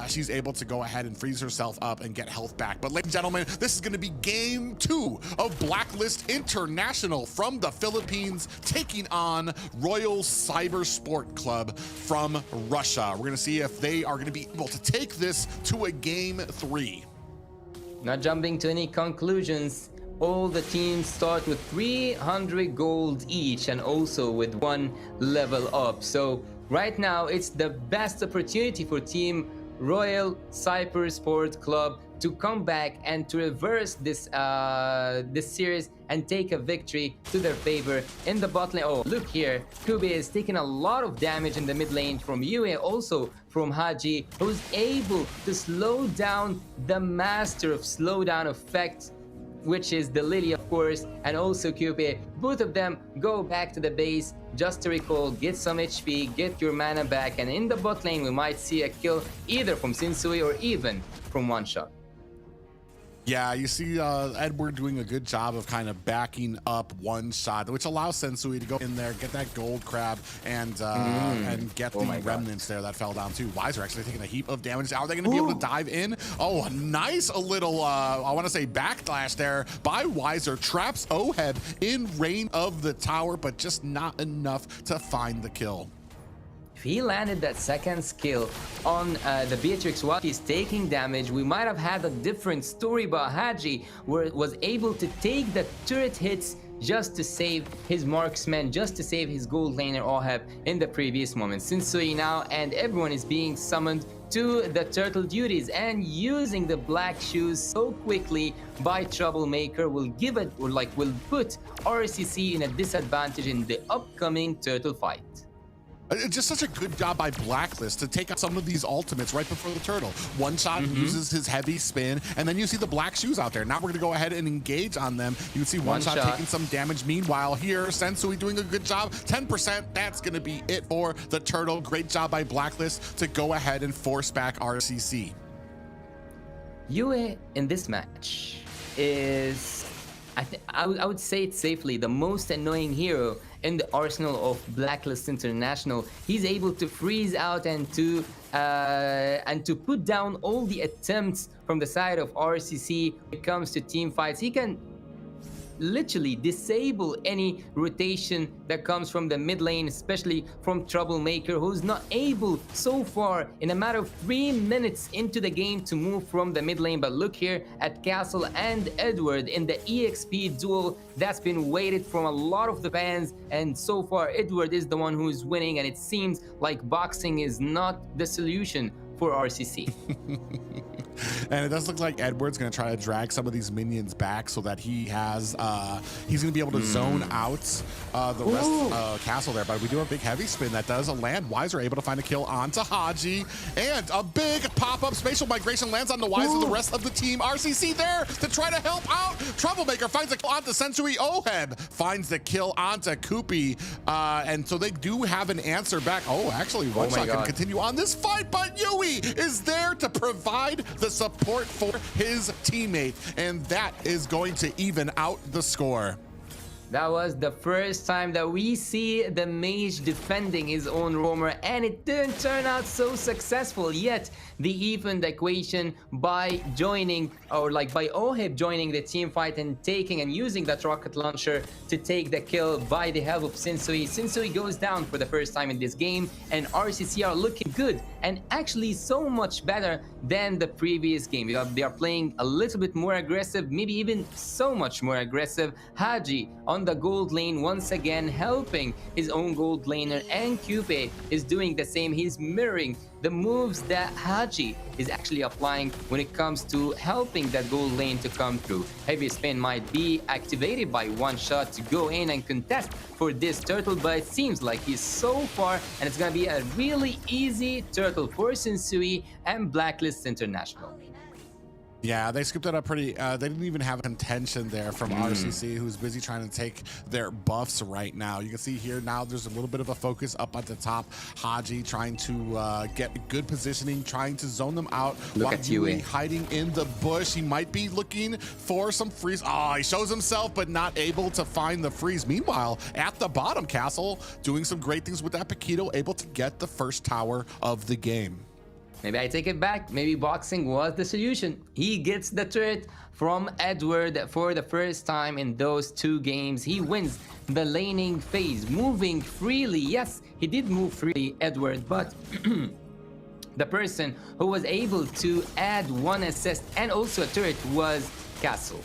she's able to go ahead and freeze herself up and get health back. But ladies and gentlemen, this is going to be game 2 of Blacklist International from the Philippines, taking on Royal Cybersport Club from Russia. We're going to see if they are going to be able to take this to a game 3. Not jumping to any conclusions. All the teams start with 300 gold each and also with 1 level up. So right now it's the best opportunity for Team Royal Cybersports Club to come back and to reverse this this series and take a victory to their favor in the bot lane. Oh, look here, Kube is taking a lot of damage in the mid lane from Yue, also from Haji, who's able to slow down the master of slowdown effect, which is the Lily, of course, and also Cupid. Both of them go back to the base just to recall, get some HP, get your mana back, and in the bot lane we might see a kill either from Sensui or even from One Shot. Yeah, you see Edward doing a good job of kind of backing up One Shot, which allows Sensui to go in there, get that gold crab, and get the remnants there that fell down too. Weiser actually taking a heap of damage. Are they going to be able to dive in? Oh, a nice little, I want to say backlash there by Weiser. Traps Oheb in range of the tower, but just not enough to find the kill. If he landed that second skill on the Beatrix while he's taking damage, we might have had a different story, but Haji was able to take the turret hits just to save his marksman, just to save his gold laner Oheb in the previous moment. Sensui now and everyone is being summoned to the turtle duties, and using the black shoes so quickly by Troublemaker will give it, or like will put RCC in a disadvantage in the upcoming turtle fight. Just such a good job by Blacklist to take out some of these ultimates right before the turtle. One Shot uses his heavy spin, and then you see the black shoes out there. Now we're going to go ahead and engage on them. You can see One Shot taking some damage. Meanwhile, here, Sensui doing a good job. 10%, that's going to be it for the turtle. Great job by Blacklist to go ahead and force back RCC. Yue in this match is, I would say it safely, the most annoying hero in the arsenal of Blacklist International. He's able to freeze out and to put down all the attempts from the side of RCC when it comes to team fights. He can literally disable any rotation that comes from the mid lane, especially from Troublemaker, who's not able so far in a matter of 3 minutes into the game to move from the mid lane. But look here at Castle and Edward in the EXP duel that's been waited from a lot of the fans, and so far Edward is the one who is winning, and it seems like boxing is not the solution for RCC. And it does look like Edward's going to try to drag some of these minions back so that he has, he's going to be able to zone out the rest Castle there. But we do have a big heavy spin that does a land. Weiser able to find a kill onto Haji, and a big pop-up spatial migration lands on the Weiser. The rest of the team, RCC there to try to help out. Troublemaker finds a kill onto Sensui. Oheb finds the kill onto Kupi, and so they do have an answer back. Oh, actually, One Shot can continue on this fight, but Yue is there to provide the support for his teammate, and that is going to even out the score. That was the first time that we see the mage defending his own roamer, and it didn't turn out so successful. Yet the evened equation by joining, or like by Oheb joining the team fight and taking and using that rocket launcher to take the kill by the help of Sensui. Sensui goes down for the first time in this game, and RCC are looking good and actually so much better than the previous game. They are playing a little bit more aggressive, maybe even so much more aggressive. Haji on the gold lane once again helping his own gold laner, and Cupid is doing the same. He's mirroring the moves that Haji is actually applying when it comes to helping that gold lane to come through. Heavy spin might be activated by One Shot to go in and contest for this turtle, but it seems like he's so far, and it's gonna be a really easy turtle for Sensui and Blacklist International. Yeah, they scooped it up pretty, they didn't even have contention there from RCC, who's busy trying to take their buffs right now. You can see here now there's a little bit of a focus up at the top. Haji trying to get good positioning, trying to zone them out. Look at Yue hiding in the bush. He might be looking for some freeze. Oh, he shows himself, but not able to find the freeze. Meanwhile, at the bottom, Castle doing some great things with that Paquito, able to get the first tower of the game. maybe I take it back. Maybe boxing was the solution. He gets the turret from Edward for the first time in those 2 games. He wins the laning phase, moving freely. Yes, he did move freely, Edward, but the person who was able to add 1 assist and also a turret was Castle.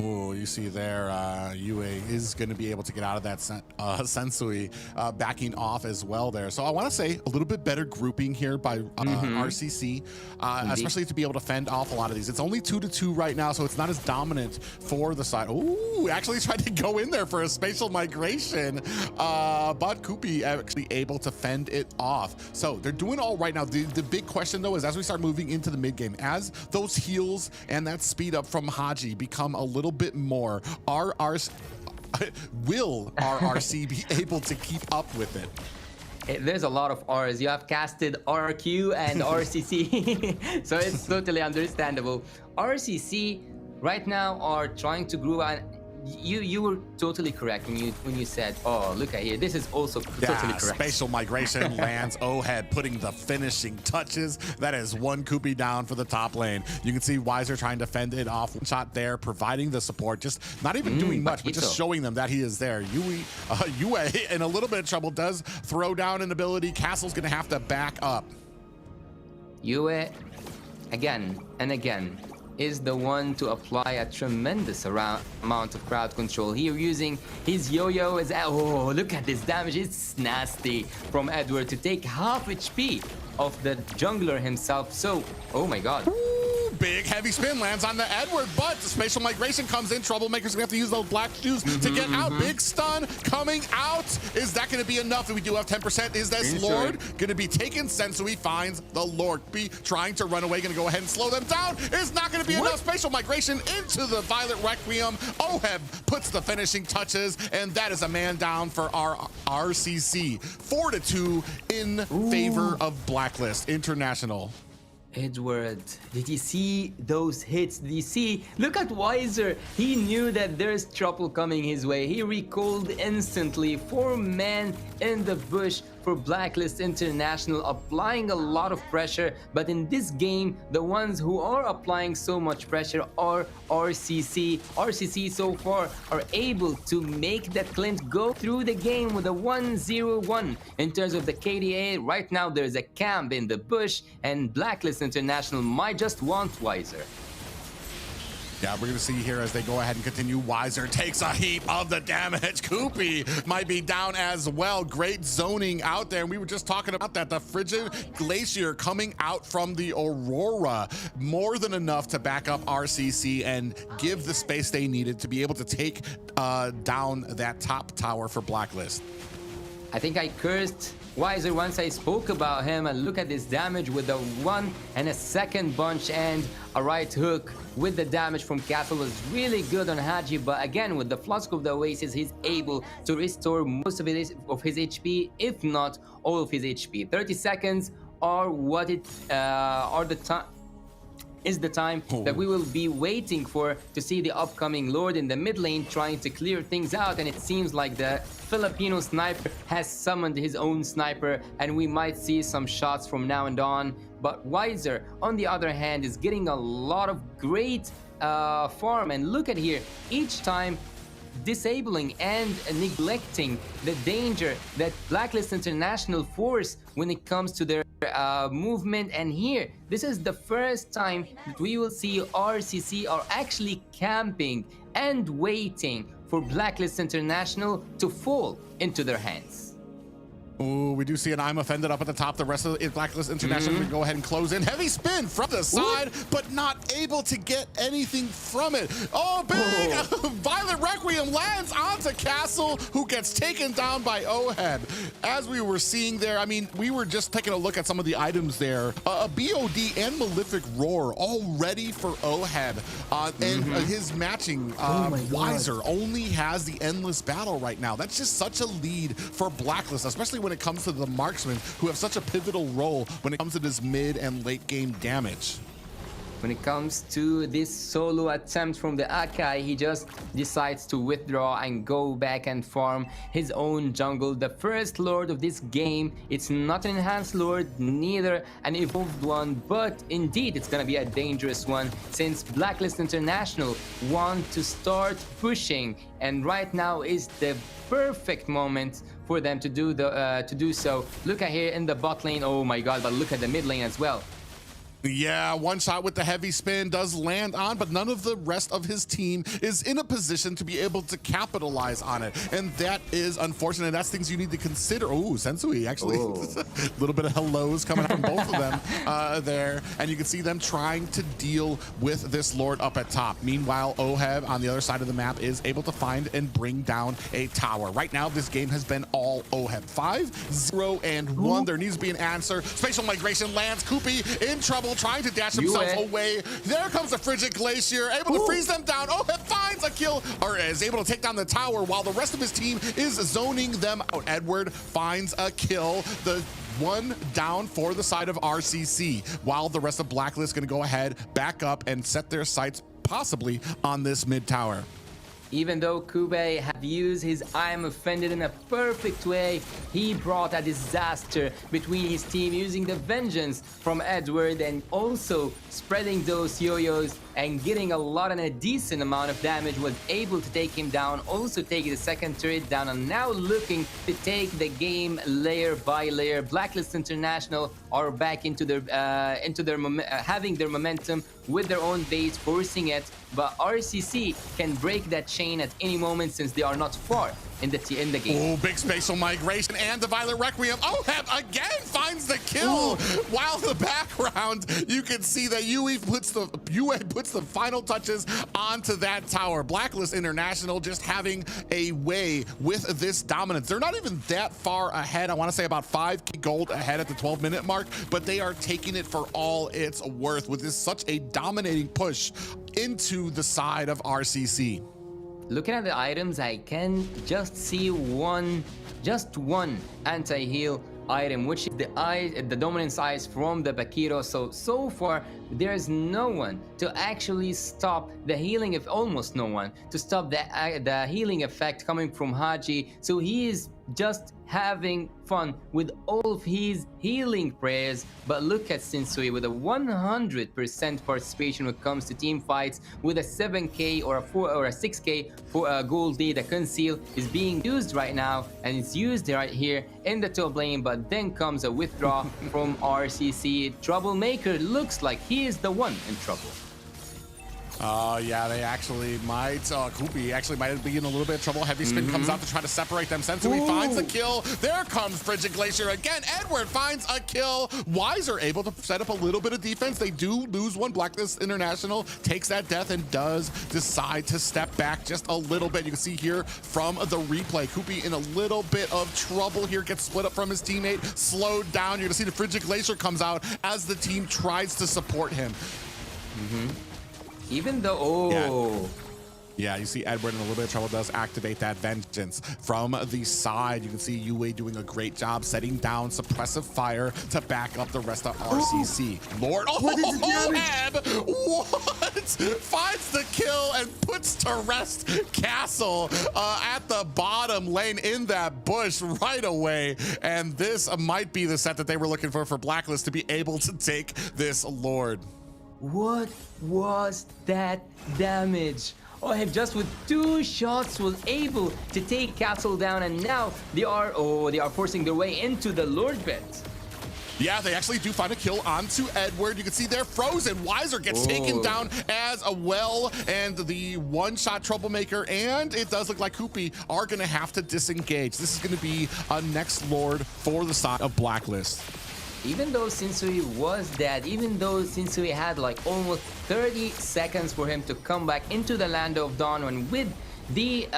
Oh, you see there, UA is going to be able to get out of that Sensui backing off as well there. So I want to say a little bit better grouping here by RCC, especially to be able to fend off a lot of these. It's only 2-2 right now, so it's not as dominant for the side. Ooh, actually tried to go in there for a spatial migration, but Koopy actually able to fend it off. So they're doing all right now. The big question though is as we start moving into the mid game, as those heals and that speed up from Haji become a little bit more, will RRC be able to keep up with it? There's a lot of R's. You have casted RQ and RCC, so it's totally understandable. RCC right now are trying to grow, and you were totally correct when you said, oh, look at here, this is also totally correct. Spatial migration lands. Ohead putting the finishing touches. That is 1 Koopy down for the top lane. You can see Wiser trying to fend it off. One shot there, providing the support, just not even doing much, but just showing them that he is there. Yue in a little bit of trouble, does throw down an ability. Castle's gonna have to back up. Yue, again and again, is the one to apply a tremendous amount of crowd control here, using his yo-yo as oh, look at this damage. It's nasty from Edward to take half HP of the jungler himself. So, oh my god. Big heavy spin lands on the Edward, but the spatial migration comes in. Troublemaker's gonna have to use those black shoes to get out. Big stun coming out. Is that gonna be enough? We do have 10%. Is this Lord gonna be taken? Sensui finds the Lord. Be trying to run away, gonna go ahead and slow them down. Is not gonna be enough. Spatial migration into the Violet Requiem. Oheb puts the finishing touches, and that is a man down for our RCC. 4-2 in favor of Blacklist International. Edward, did you see those hits? Did you see? Look at Wiser. He knew that there's trouble coming his way. He recalled instantly. 4-man in the bush for Blacklist International, applying a lot of pressure. But in this game, the ones who are applying so much pressure are RCC. RCC so far are able to make that Clint go through the game with a 1-0-1. In terms of the KDA, right now there's a camp in the bush, and Blacklist International might just want Wiser. Yeah, we're gonna see here as they go ahead and continue. Wiser takes a heap of the damage. Koopy might be down as well. Great zoning out there. And we were just talking about that. The frigid glacier coming out from the Aurora. More than enough to back up RCC and give the space they needed to be able to take down that top tower for Blacklist. I think I cursed Wiser once I spoke about him, and look at this damage with a 1 and a second bunch and a right hook with the damage from Castle was really good on Haji, but again with the Flask of the Oasis he's able to restore most of his HP, if not all of his HP. 30 seconds are what it are the time is the time that we will be waiting for to see the upcoming Lord in the mid lane trying to clear things out, and it seems like the Filipino sniper has summoned his own sniper, and we might see some shots from now and on. But Wiser, on the other hand, is getting a lot of great farm, and look at here, each time disabling and neglecting the danger that Blacklist International force when it comes to their movement. And here, this is the first time that we will see RCC are actually camping and waiting for Blacklist International to fall into their hands. Ooh, we do see an I'm offended up at the top. The rest of the Blacklist International will go ahead and close in. Heavy spin from the side, but not able to get anything from it. Oh, big Violet Requiem lands onto Castle, who gets taken down by Oheb. As we were seeing there, I mean, we were just taking a look at some of the items there. A BOD and Malefic Roar all ready for Oheb. And his matching Wiser only has the Endless Battle right now. That's just such a lead for Blacklist, especially when it comes to the marksmen who have such a pivotal role when it comes to this mid and late game damage. when it comes to this solo attempt from the Akai, he just decides to withdraw and go back and farm his own jungle. The first Lord of this game, it's not an enhanced Lord, neither an evolved one, but indeed it's gonna be a dangerous one since Blacklist International want to start pushing, and right now is the perfect moment for them to do so. Look at here in the bot lane, oh my god, but look at the mid lane as well. Yeah, one shot with the heavy spin does land on, but none of the rest of his team is in a position to be able to capitalize on it. And that is unfortunate. That's things you need to consider. Oh, Sensui, actually. A little bit of hellos coming from both of them there. And you can see them trying to deal with this Lord up at top. Meanwhile, Oheb on the other side of the map is able to find and bring down a tower. Right now, this game has been all Oheb. 5, 0, and 1. There needs to be an answer. Spatial migration lands. Koopy in trouble, trying to dash himself away. There comes the Frigid Glacier, able to freeze them down. Oh, it finds a kill, or is able to take down the tower while the rest of his team is zoning them out. Edward finds a kill. The one down for the side of RCC, while the rest of Blacklist going to go ahead, back up, and set their sights possibly on this mid tower. Even though Kube have used his I am offended in a perfect way, he brought a disaster between his team using the vengeance from Edward and also spreading those yo-yos and getting a lot and a decent amount of damage, was able to take him down, also taking the second turret down, and now looking to take the game layer by layer. Blacklist International are back into their having their momentum with their own base, forcing it, but RCC can break that chain at any moment since they are not far in the game. Oh, big spatial migration and the Violet Requiem. Oheb again finds the kill. While in the background, you can see that Yue puts the final touches onto that tower. Blacklist International just having a way with this dominance. They're not even that far ahead. I want to say about 5k gold ahead at the 12-minute mark, but they are taking it for all it's worth with this such a dominating push into the side of RCC. Looking at the items, I can just see just one anti-heal item, which is the dominance eyes from the Bakiro. So far there's no one to actually stop the healing, of almost no one to stop the healing effect coming from Haji. So he is just having fun with all of his healing prayers. But look at Sensui with a 100% participation when it comes to team fights, with a 7k or a 4 or a 6k for a gold lead. A conceal is being used right now, and it's used right here in the top lane, but then comes a withdraw from RCC. Troublemaker looks like he is the one in trouble. Yeah, they actually might. Koopy actually might be in a little bit of trouble. Heavy spin comes out to try to separate them. Sensui finds the kill. There comes Frigid Glacier again. Edward finds a kill. Wiser able to set up a little bit of defense. They do lose one. Blacklist International takes that death and does decide to step back just a little bit. You can see here from the replay, Koopy in a little bit of trouble here. Gets split up from his teammate, slowed down. You're gonna see the Frigid Glacier comes out as the team tries to support him. Even though, Yeah, you see Edward in a little bit of trouble, does activate that vengeance. From the side, you can see Yue doing a great job setting down suppressive fire to back up the rest of RCC. Lord, Oheb, what? Finds the kill and puts to rest Castle at the bottom lane in that bush right away. And this might be the set that they were looking for Blacklist to be able to take this Lord. what was that damage? Oheb just with 2 shots was able to take Castle down, and now they are forcing their way into the Lord pit. Yeah, they actually do find a kill onto Edward. You can see they're frozen. Wiser gets taken down as well, and the one-shot Troublemaker, and it does look like Koopy are gonna have to disengage. This is gonna be a next Lord for the side of Blacklist. Even though Sensui was dead, even though Sensui had like almost 30 seconds for him to come back into the Land of Dawn, and with the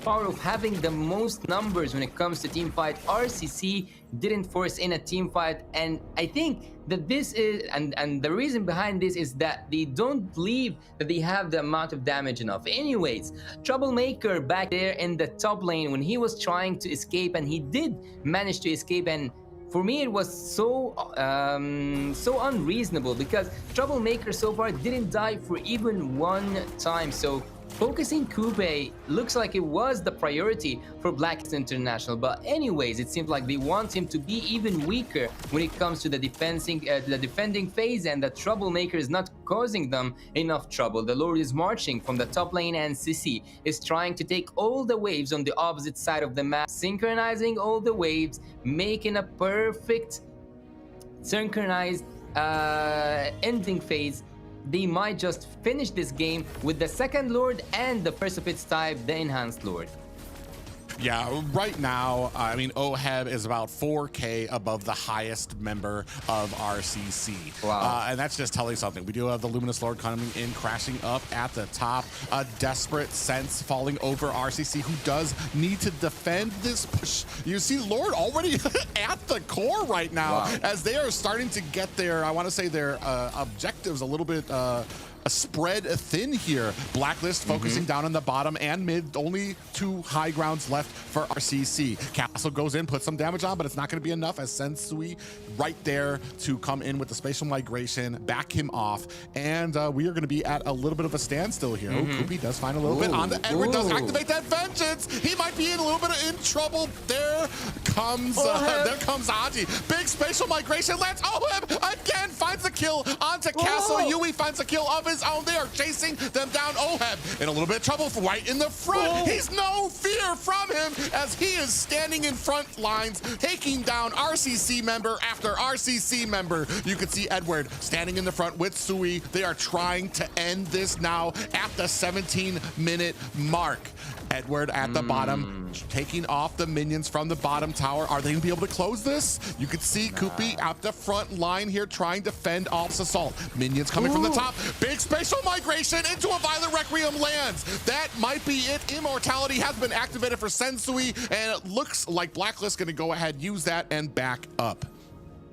power of having the most numbers when it comes to team fight, RCC didn't force in a team fight. And I think that this is, and the reason behind this is that they don't believe that they have the amount of damage enough. Anyways, Troublemaker back there in the top lane when he was trying to escape, and he did manage to escape, and for me it was so unreasonable because Troublemaker so far didn't die for even one time. So focusing Coupe looks like it was the priority for Blacklist International, but anyways, it seems like they want him to be even weaker when it comes to the defending phase, and the Troublemaker is not causing them enough trouble. The Lord is marching from the top lane, and Sissy is trying to take all the waves on the opposite side of the map, synchronizing all the waves, making a perfect synchronized ending phase. They might just finish this game with the second Lord and the first of its type, the Enhanced Lord. Yeah, right now, I mean, OHEB is about 4K above the highest member of RCC. Wow. And that's just telling something. We do have the Luminous Lord coming in, crashing up at the top. A desperate sense falling over RCC, who does need to defend this push. You see Lord already at the core right now, wow, as they are starting to get their, I want to say, their objectives a little bit spread thin here. Blacklist focusing down on the bottom and mid. Only 2 high grounds left for RCC. Castle goes in, puts some damage on, but it's not going to be enough as Sensui right there to come in with the spatial migration, back him off, and we are going to be at a little bit of a standstill here. Oh, Koopy does find a little bit on the Edward, does activate that vengeance. He might be in a little bit in trouble. There comes Aji. Big spatial migration lands. OHEB again finds a kill onto Castle. Yui finds a kill of his own. They are chasing them down. OHEB in a little bit of trouble right in the front. He's no fear from him as he is standing in front lines, taking down RCC member after RCC member. You can see Edward standing in the front with Sui. They are trying to end this now at the 17-minute mark. Edward at the bottom, taking off the minions from the bottom tower. Are they gonna be able to close this? You can see Koopy at the front line here trying to fend off this assault. Minions coming from the top. Big spatial migration into a Violet Requiem lands. That might be it. Immortality has been activated for Sensui, and it looks like Blacklist gonna go ahead, use that, and back up.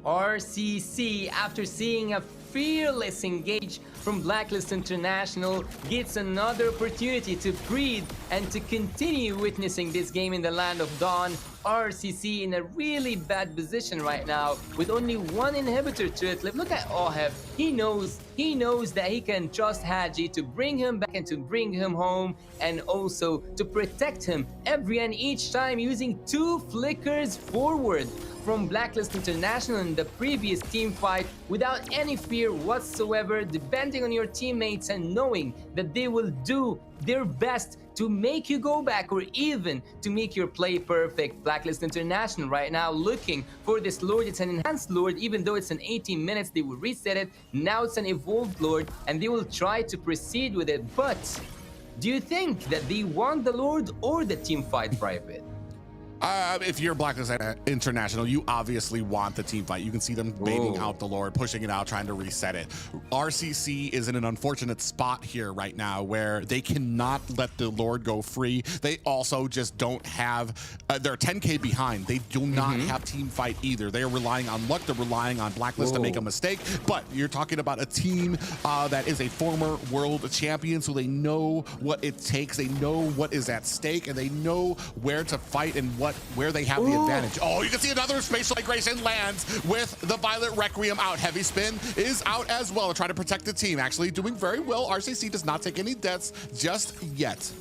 RCC, after seeing a fearless engage from Blacklist International, gets another opportunity to breathe and to continue witnessing this game in the Land of Dawn. RCC in a really bad position right now with only 1 inhibitor to it. Look at OHEB. He knows that he can trust Haji to bring him back and to bring him home, and also to protect him every and each time using 2 flickers forward from Blacklist International in the previous team fight without any fear whatsoever, depending on your teammates and knowing that they will do their best to make you go back or even to make your play perfect. Blacklist International right now looking for this Lord. It's an enhanced Lord, even though it's an 18 minutes, they will reset it. Now it's an evolved Lord and they will try to proceed with it. But do you think that they want the Lord or the team fight private? If you're Blacklist International, you obviously want the team fight. You can see them baiting out the Lord, pushing it out, trying to reset it. RCC is in an unfortunate spot here right now where they cannot let the Lord go free. They also just don't have, they're 10K behind. They do not have team fight either. They are relying on luck. They're relying on Blacklist to make a mistake. But you're talking about a team that is a former world champion, so they know what it takes. They know what is at stake, and they know where to fight and where they have the advantage. Oh, you can see another spatial migration lands with the Violet Requiem out. Heavy Spin is out as well, trying to protect the team. Actually doing very well. RCC does not take any deaths just yet.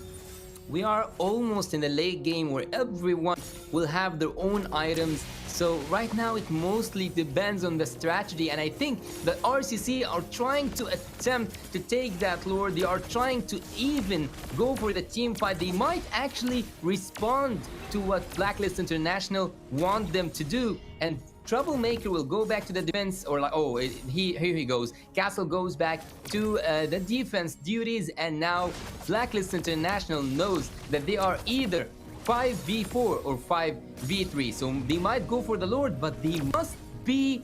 We are almost in the late game where everyone will have their own items. So right now it mostly depends on the strategy, and I think that RCC are trying to attempt to take that Lord. They are trying to even go for the team fight. They might actually respond to what Blacklist International want them to do, and Troublemaker will go back to the defense, or like, here he goes. Castle goes back to the defense duties, and now Blacklist International knows that they are either 5v4 or 5v3, so they might go for the Lord, but they must be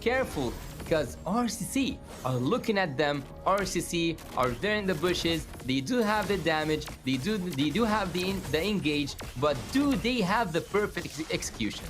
careful because RCC are looking at them. RCC are there in the bushes. They do have the damage. They do have the engage, but do they have the perfect execution?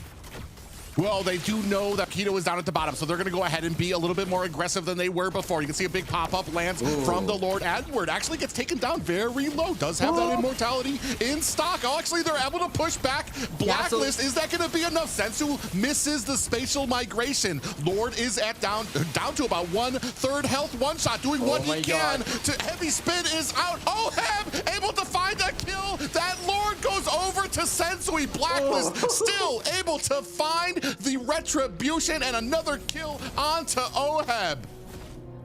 Well, they do know that Keto is down at the bottom, so they're going to go ahead and be a little bit more aggressive than they were before. You can see a big pop-up lands from the Lord. Edward actually gets taken down very low. Does have that immortality in stock. Oh, actually, they're able to push back. Blacklist, is that going to be enough? Sensu misses the spatial migration. Lord is at down to about 1/3 health. One shot, doing what he can. To heavy spin is out. Oheb able to find a kill. That Lord goes over to Sensui. Blacklist still able to find the retribution and another kill onto Oheb.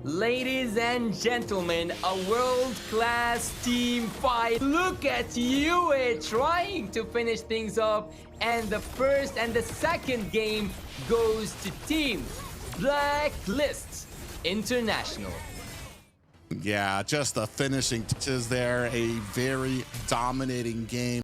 Ladies and gentlemen, a world-class team fight. Look at Yue trying to finish things off, and the first and the second game goes to Team Blacklist International. Yeah, just the finishing touches there. A very dominating game.